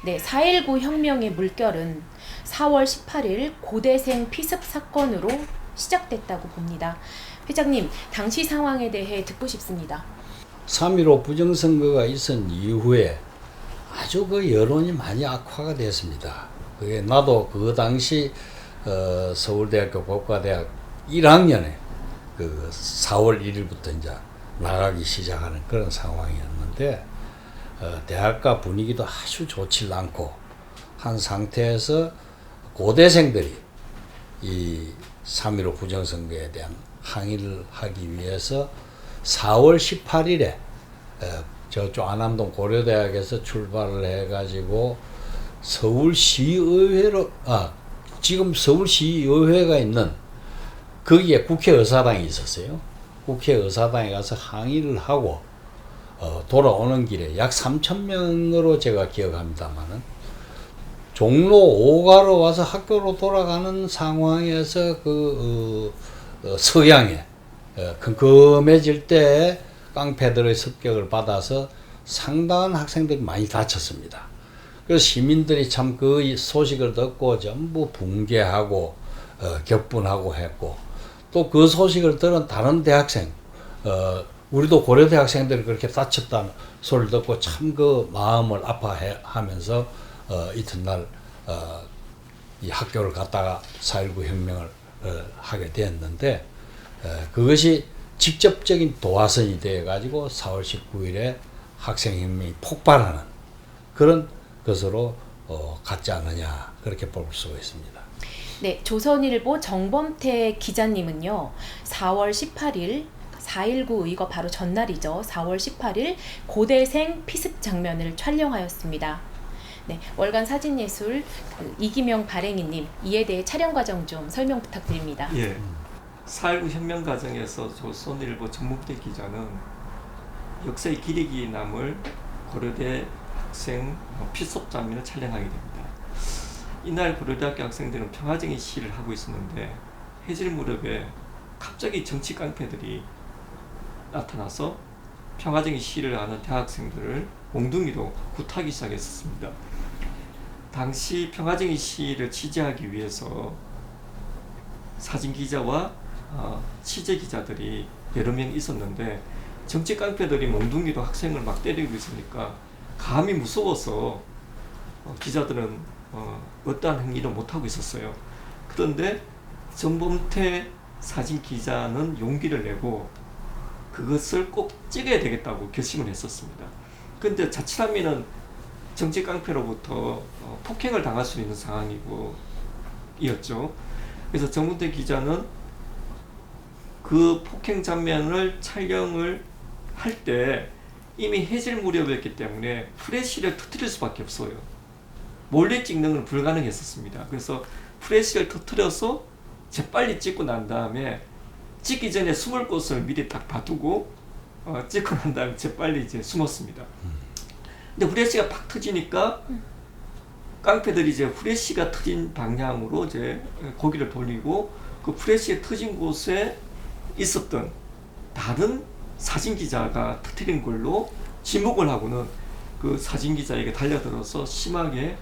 네, 4.19 혁명의 물결은 4월 18일 고대생 피습 사건으로 시작됐다고 봅니다. 회장님, 당시 상황에 대해 듣고 싶습니다. 3.15 부정선거가 있은 이후에 아주 그 여론이 많이 악화가 됐습니다. 그게 나도 그 당시 서울대학교 법과대학 1학년에 그 4월 1일부터 이제 나가기 시작하는 그런 상황이었는데 대학가 분위기도 아주 좋지 않고 한 상태에서 고대생들이 이 3.15 부정선거에 대한 항의를 하기 위해서 4월 18일에 저쪽 안암동 고려대학에서 출발을 해가지고 서울시의회로 지금 서울시의회가 있는 거기에 국회의사당이 있었어요. 국회의사당에 가서 항의를 하고 돌아오는 길에 약 3,000명으로 제가 기억합니다만은 종로 5가로 와서 학교로 돌아가는 상황에서 서양에 컴컴해질 때 깡패들의 습격을 받아서 상당한 학생들이 많이 다쳤습니다. 그래서 시민들이 참 그 소식을 듣고 전부 붕괴하고 격분하고 했고, 또 그 소식을 들은 다른 대학생, 우리도 고려대 학생들이 그렇게 다쳤다는 소리를 듣고 참 그 마음을 아파하면서 이튿날 이 학교를 갔다가 4.19 혁명을 하게 되었는데, 그것이 직접적인 도화선이 되어가지고 4월 19일에 학생혁명이 폭발하는 그런 것으로 갔지 않느냐, 그렇게 볼 수가 있습니다. 네, 조선일보 정범태 기자님은요, 4월 18일 4.19 이거 바로 전날이죠. 4월 18일 고대생 피습 장면을 촬영하였습니다. 네, 월간 사진예술 이기명 발행이님, 이에 대해 촬영 과정 좀 설명 부탁드립니다. 예, 4.19 혁명 과정에서 조선일보 정범태 기자는 역사의 기록이 남을 고려대 학생 피습 장면을 촬영하게 됩니다. 이날 고려대학교 학생들은 평화적인 시위를 하고 있었는데 해질 무렵에 갑자기 정치 깡패들이 나타나서 평화적인 시위를 하는 대학생들을 몽둥이로 굿하기 시작했습니다. 당시 평화적인 시위를 취재하기 위해서 사진 기자와 취재 기자들이 여러 명 있었는데 정치 깡패들이 몽둥이로 학생을 막 때리고 있으니까 감히 무서워서 기자들은 어떠한 행위를 못하고 있었어요. 그런데 정범태 사진 기자는 용기를 내고 그것을 꼭 찍어야 되겠다고 결심을 했었습니다. 그런데 자칫하면 정치 깡패로부터 폭행을 당할 수 있는 상황이었죠. 그래서 정범태 기자는 그 폭행 장면을 촬영을 할 때 이미 해질 무렵이었기 때문에 프레시를 터뜨릴 수밖에 없어요. 몰래 찍는 건 불가능했었습니다. 그래서 프레시를 터뜨려서 재빨리 찍고 난 다음에 찍기 전에 숨을 곳을 미리 딱 봐두고 찍고 난 다음에 재빨리 이제 숨었습니다. 근데 후레쉬가 팍 터지니까 깡패들이 이제 후레쉬가 터진 방향으로 이제 고개를 돌리고 그 후레쉬가 터진 곳에 있었던 다른 사진 기자가 터뜨린 걸로 지목을 하고는 그 사진 기자에게 달려들어서 심하게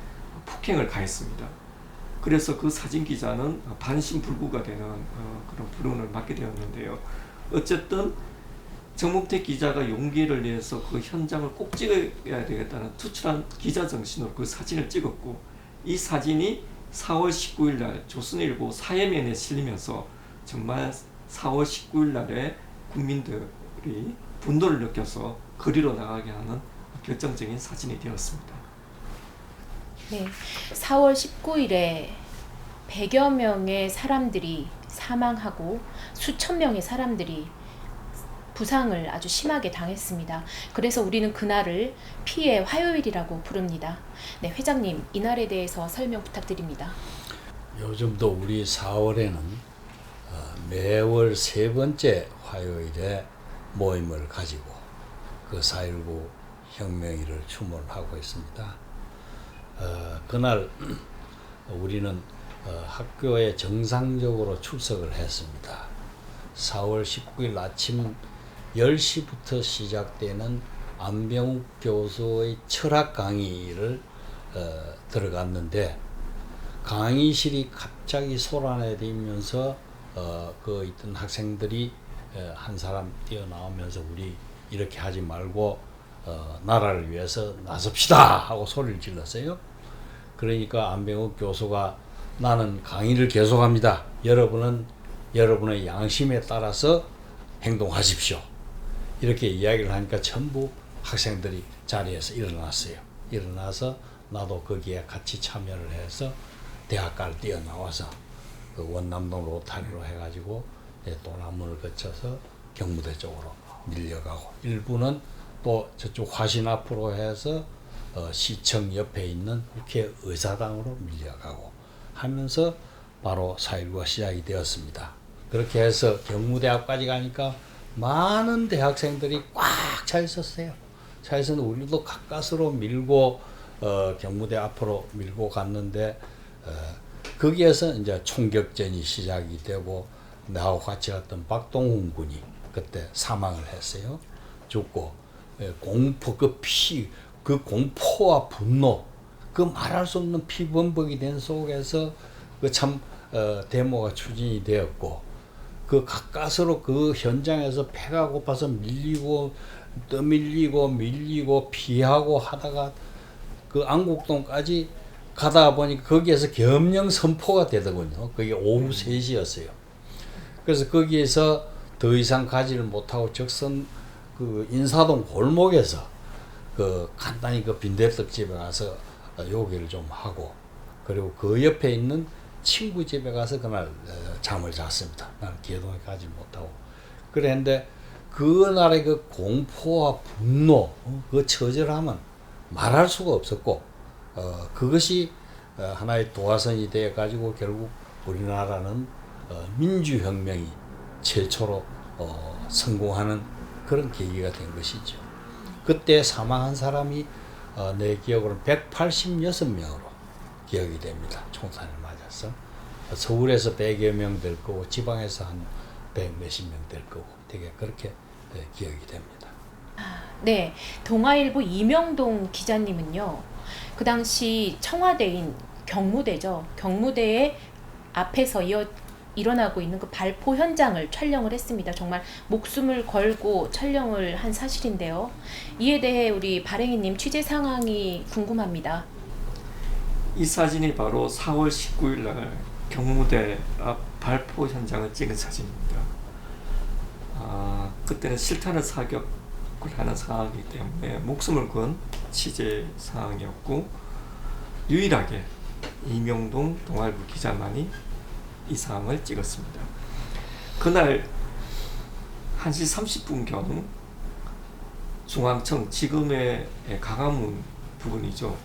폭행을 가했습니다. 그래서 그 사진 기자는 반신불구가 되는 그런 불운을 맞게 되었는데요. 어쨌든 정범태 기자가 용기를 내서 그 현장을 꼭 찍어야 되겠다는 투철한 기자 정신으로 그 사진을 찍었고, 이 사진이 4월 19일 날 조선일보 사회면에 실리면서 정말 4월 19일 날에 국민들이 분노를 느껴서 거리로 나가게 하는 결정적인 사진이 되었습니다. 네, 4월 19일에 100여 명의 사람들이 사망하고 수천 명의 사람들이 부상을 아주 심하게 당했습니다. 그래서 우리는 그날을 피해 화요일이라고 부릅니다. 네, 회장님, 이날에 대해서 설명 부탁드립니다. 요즘도 우리 4월에는 매월 세 번째 화요일에 모임을 가지고 그 4.19 혁명일을 추모하고 있습니다. 그날 우리는 학교에 정상적으로 출석을 했습니다. 4월 19일 아침 10시부터 시작되는 안병욱 교수의 철학 강의를 들어갔는데 강의실이 갑자기 소란에 되면서 있던 학생들이 한 사람 뛰어나오면서 우리 이렇게 하지 말고 나라를 위해서 나섭시다 하고 소리를 질렀어요. 그러니까 안병욱 교수가 나는 강의를 계속합니다. 여러분은 여러분의 양심에 따라서 행동하십시오. 이렇게 이야기를 하니까 전부 학생들이 자리에서 일어났어요. 일어나서 나도 거기에 같이 참여를 해서 대학가를 뛰어나와서 그 원남동 로타리로 해가지고 도남문을 거쳐서 경무대 쪽으로 밀려가고 일부는 또 저쪽 화신 앞으로 해서 시청 옆에 있는 국회의사당으로 밀려가고 하면서 바로 4.19가 시작이 되었습니다. 그렇게 해서 경무대 앞까지 가니까 많은 대학생들이 꽉 차 있었어요. 차 있었는데 우리도 가까스로 밀고 경무대 앞으로 밀고 갔는데 거기에서 이제 총격전이 시작이 되고 나하고 같이 갔던 박동훈 군이 그때 사망을 했어요. 죽고 공포 그 공포와 분노 그 말할 수 없는 피범벅이 된 속에서 그 참 데모가 추진이 되었고 그 가까스로 그 현장에서 배가 고파서 밀리고 밀리고 피하고 하다가 그 안국동까지 가다 보니까 거기에서 겸령 선포가 되더군요. 그게 오후 3시였어요. 그래서 거기에서 더 이상 가지를 못하고 적선 그 인사동 골목에서 그 간단히 그 빈대떡집에 가서 요기를 좀 하고 그리고 그 옆에 있는 친구 집에 가서 그날 잠을 잤습니다. 나는 기회동에 가지 못하고 그랬는데 그날의 그 공포와 분노 그 처절함은 말할 수가 없었고 그것이 하나의 도화선이 되어 가지고 결국 우리나라는 민주혁명이 최초로 성공하는 그런 계기가 된 것이죠. 그때 사망한 사람이 내 기억으로는 186명으로 기억이 됩니다. 총탄을 맞아서 서울에서 100여 명 될 거고 지방에서 한 100 몇십 명 될 거고 되게 그렇게 기억이 됩니다. 네, 동아일보 이명동 기자님은요. 그 당시 청와대인 경무대죠. 경무대의 앞에서 일어나고 있는 그 발포 현장을 촬영을 했습니다. 정말 목숨을 걸고 촬영을 한 사실인데요. 이에 대해 우리 발행이님 취재 상황이 궁금합니다. 이 사진이 바로 4월 19일 날 경무대 앞 발포 현장을 찍은 사진입니다. 그때는 실탄을 사격을 하는 상황이기 때문에 목숨을 건 취재 상황이었고 유일하게 이명동 동아일보 기자만이 이 상황을 찍었습니다. 그날 1시 30분경 중앙청 지금의 강화문 부근이죠.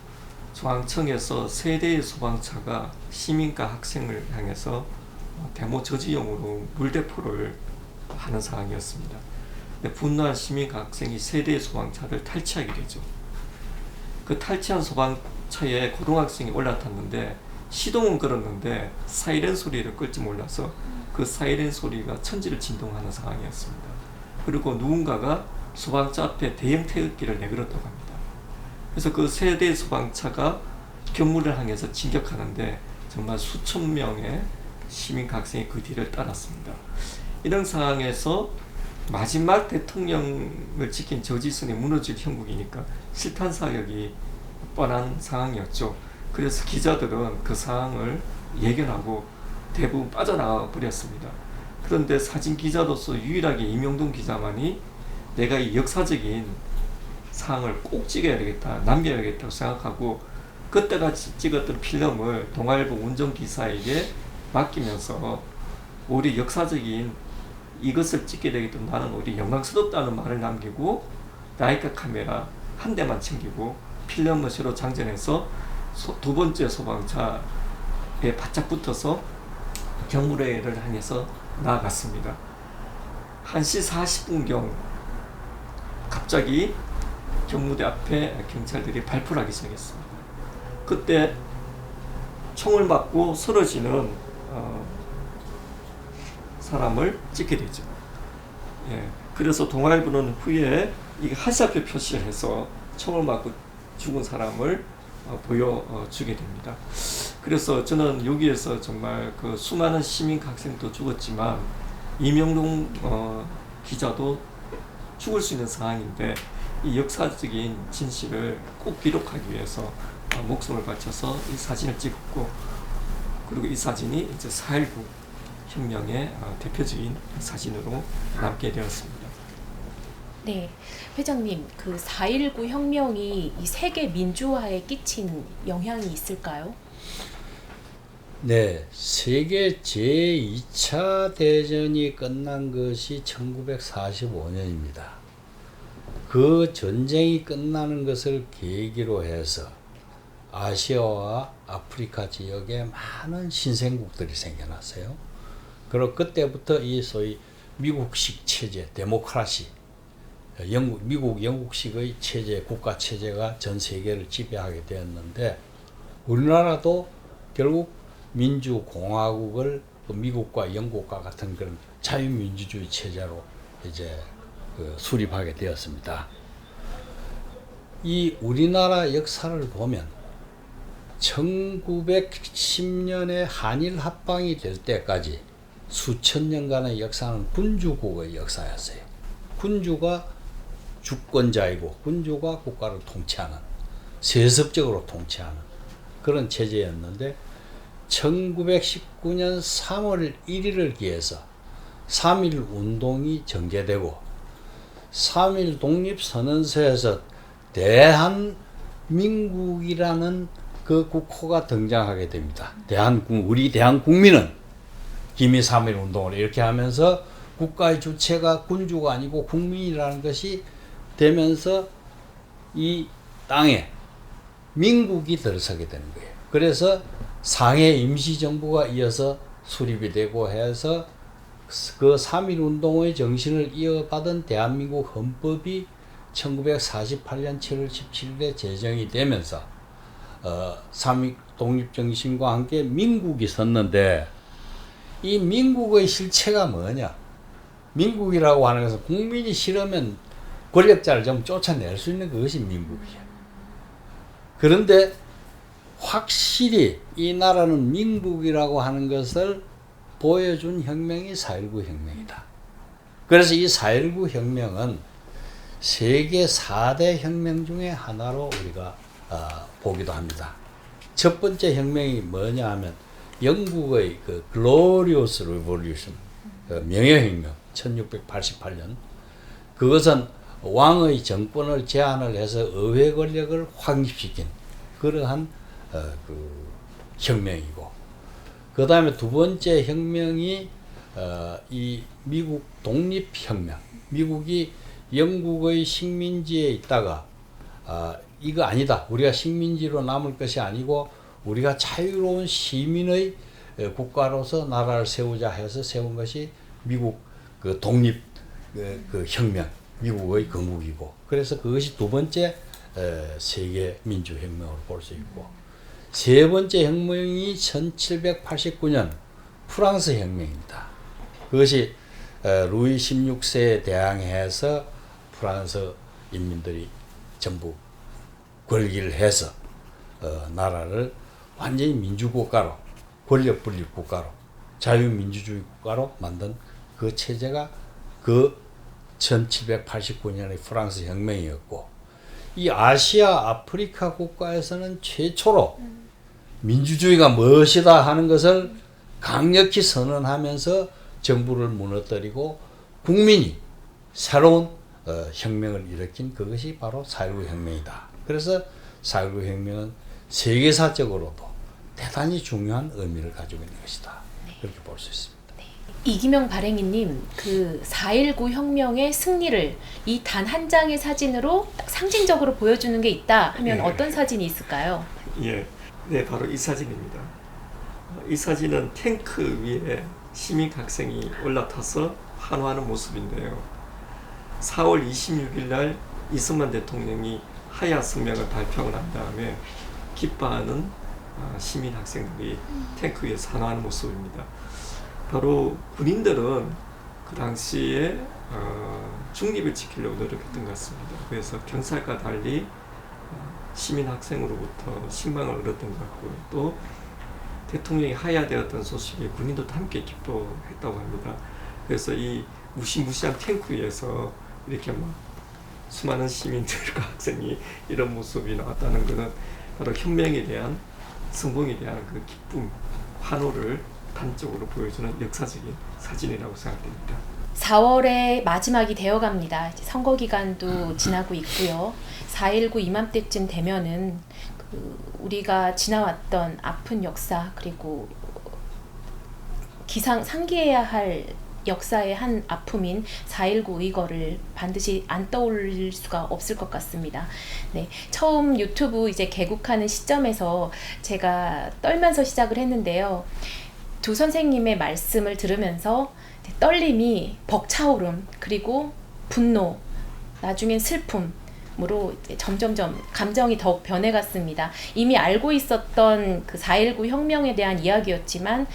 중앙청에서 3대의 소방차가 시민과 학생을 향해서 데모 저지용으로 물대포를 하는 상황이었습니다. 분노한 시민과 학생이 3대의 소방차를 탈취하게 되죠. 그 탈취한 소방차에 고등학생이 올라탔는데 시동은 걸었는데 사이렌 소리를 끌지 몰라서 그 사이렌 소리가 천지를 진동하는 상황이었습니다. 그리고 누군가가 소방차 앞에 대형 태극기를 내걸었다고 합니다. 그래서 그 3대 소방차가 경무를 향해서 진격하는데 정말 수천 명의 시민과 학생이 그 뒤를 따랐습니다. 이런 상황에서 마지막 대통령을 지킨 저지선이 무너질 형국이니까 실탄 사격이 뻔한 상황이었죠. 그래서 기자들은 그 상황을 예견하고 대부분 빠져나가 버렸습니다. 그런데 사진 기자로서 유일하게 이명동 기자만이 내가 이 역사적인 상황을 꼭 찍어야 되겠다, 남겨야겠다고 생각하고 그때같이 찍었던 필름을 동아일보 운전기사에게 맡기면서 우리 역사적인 이것을 찍게 되겠다, 나는 우리 영광스럽다는 말을 남기고 라이카 카메라 한 대만 챙기고 필름을 새로 장전해서 두 번째 소방차에 바짝 붙어서 경무대를 향해서 나아갔습니다. 1시 40분경 갑자기 경무대 앞에 경찰들이 발포를 하기 시작했습니다. 그때 총을 맞고 쓰러지는 사람을 찍게 되죠. 예, 그래서 동아일보는 후에 이 한사표 표시를 해서 총을 맞고 죽은 사람을 보여주게 됩니다. 그래서 저는 여기에서 정말 그 수많은 시민 학생도 죽었지만 이명동 기자도 죽을 수 있는 상황인데 이 역사적인 진실을 꼭 기록하기 위해서 목숨을 바쳐서 이 사진을 찍었고, 그리고 이 사진이 이제 4.19 혁명의 대표적인 사진으로 남게 되었습니다. 네, 회장님, 그 4.19 혁명이 이 세계 민주화에 끼친 영향이 있을까요? 네, 세계 제2차 대전이 끝난 것이 1945년입니다. 그 전쟁이 끝나는 것을 계기로 해서 아시아와 아프리카 지역에 많은 신생국들이 생겨났어요. 그리고 그때부터 이 소위 미국식 체제, 데모크라시, 영국식의 체제, 국가 체제가 전 세계를 지배하게 되었는데, 우리나라도 결국 민주공화국을 미국과 영국과 같은 그런 자유민주주의 체제로 이제 수립하게 되었습니다. 이 우리나라 역사를 보면 1910년에 한일 합방이 될 때까지 수천 년간의 역사는 군주국의 역사였어요. 군주가 주권자이고 군주가 국가를 통치하는, 세습적으로 통치하는 그런 체제였는데, 1919년 3월 1일을 기해서 3.1 운동이 전개되고 3.1 독립선언서에서 대한민국이라는 그 국호가 등장하게 됩니다. 우리 대한국민은 기미 3.1 운동을 이렇게 하면서 국가의 주체가 군주가 아니고 국민이라는 것이 되면서 이 땅에 민국이 들어서게 되는 거예요. 그래서 상해 임시정부가 이어서 수립이 되고 해서 그 3.1 운동의 정신을 이어받은 대한민국 헌법이 1948년 7월 17일에 제정이 되면서 3.1 독립정신과 함께 민국이 섰는데, 이 민국의 실체가 뭐냐? 민국이라고 하는 것은 국민이 싫으면 권력자를 좀 쫓아낼 수 있는 그것이 민국이에요. 그런데 확실히 이 나라는 민국이라고 하는 것을 보여준 혁명이 4.19 혁명이다. 그래서 이 4.19 혁명은 세계 4대 혁명 중에 하나로 우리가 보기도 합니다. 첫 번째 혁명이 뭐냐 하면 영국의 그 글로리오스 리볼루션, 명예혁명 1688년, 그것은 왕의 정권을 제한을 해서 의회 권력을 확립시킨 그러한 그 혁명이고, 그 다음에 두 번째 혁명이 이 미국 독립혁명. 미국이 영국의 식민지에 있다가 이거 아니다, 우리가 식민지로 남을 것이 아니고 우리가 자유로운 시민의 국가로서 나라를 세우자 해서 세운 것이 미국 그 독립 그 혁명, 미국의 건국이고, 그래서 그것이 두 번째 세계 민주혁명으로 볼 수 있고, 세 번째 혁명이 1789년 프랑스 혁명입니다. 그것이 루이 16세에 대항해서 프랑스 인민들이 전부 권리를 해서 나라를 완전히 민주국가로, 권력분립국가로, 자유민주주의 국가로 만든 그 체제가 그 1789년의 프랑스 혁명이었고, 이 아시아 아프리카 국가에서는 최초로 민주주의가 무엇이다 하는 것을 강력히 선언하면서 정부를 무너뜨리고 국민이 새로운 혁명을 일으킨 그것이 바로 4.19 혁명이다. 그래서 4.19 혁명은 세계사적으로도 대단히 중요한 의미를 가지고 있는 것이다. 그렇게 볼 수 있습니다. 이기명 발행인님, 그 4.19 혁명의 승리를 이 단 한 장의 사진으로 딱 상징적으로 보여주는 게 있다 하면 어떤 사진이 있을까요? 예, 네, 바로 이 사진입니다. 이 사진은 탱크 위에 시민 학생이 올라타서 환호하는 모습인데요. 4월 26일 날 이승만 대통령이 하야 성명을 발표하고 난 다음에 기뻐하는 시민 학생들이 탱크 위에서 환호하는 모습입니다. 바로 군인들은 그 그 당시에 중립을 지키려고 노력했던 것 같습니다. 그래서 경찰과 달리 시민 학생으로부터 신망을 얻었던 것 같고요. 또 대통령이 하야되었던 소식에 군인도 함께 기뻐했다고 합니다. 그래서 이 무시무시한 탱크 위에서 이렇게 막 수많은 시민들과 학생이 이런 모습이 나왔다는 것은 바로 혁명에 대한 성공에 대한 그 기쁨, 환호를 단적으로 보여주는 역사적인 사진이라고 생각됩니다. 4월의 마지막이 되어갑니다. 이제 선거 기간도 지나고 있고요. 4.19 이맘때쯤 되면은 우리가 지나왔던 아픈 역사 그리고 상기해야 할 역사의 한 아픔인 4.19 의거를 반드시 안 떠올릴 수가 없을 것 같습니다. 네, 처음 유튜브 이제 개국하는 시점에서 제가 떨면서 시작을 했는데요. 두 선생님의 말씀을 들으면서 떨림이 벅차오름 그리고 분노 나중엔 슬픔으로 이제 점점점 감정이 더욱 변해갔습니다. 이미 알고 있었던 그 4.19 혁명에 대한 이야기였지만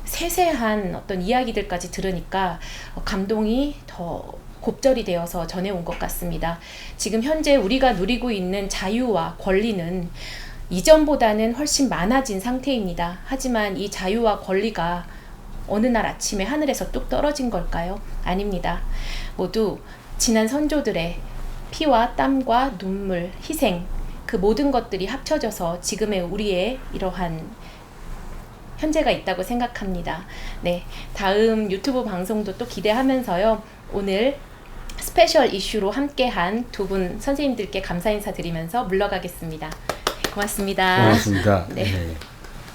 세세한 어떤 이야기들까지 들으니까 감동이 더 곱절이 되어서 전해온 것 같습니다. 지금 현재 우리가 누리고 있는 자유와 권리는 이전보다는 훨씬 많아진 상태입니다. 하지만 이 자유와 권리가 어느 날 아침에 하늘에서 뚝 떨어진 걸까요? 아닙니다. 모두 지난 선조들의 피와 땀과 눈물, 희생 그 모든 것들이 합쳐져서 지금의 우리의 이러한 현재가 있다고 생각합니다. 네, 다음 유튜브 방송도 또 기대하면서요. 오늘 스페셜 이슈로 함께한 두 분 선생님들께 감사 인사 드리면서 물러가겠습니다. 고맙습니다. 고맙습니다. 네. 네.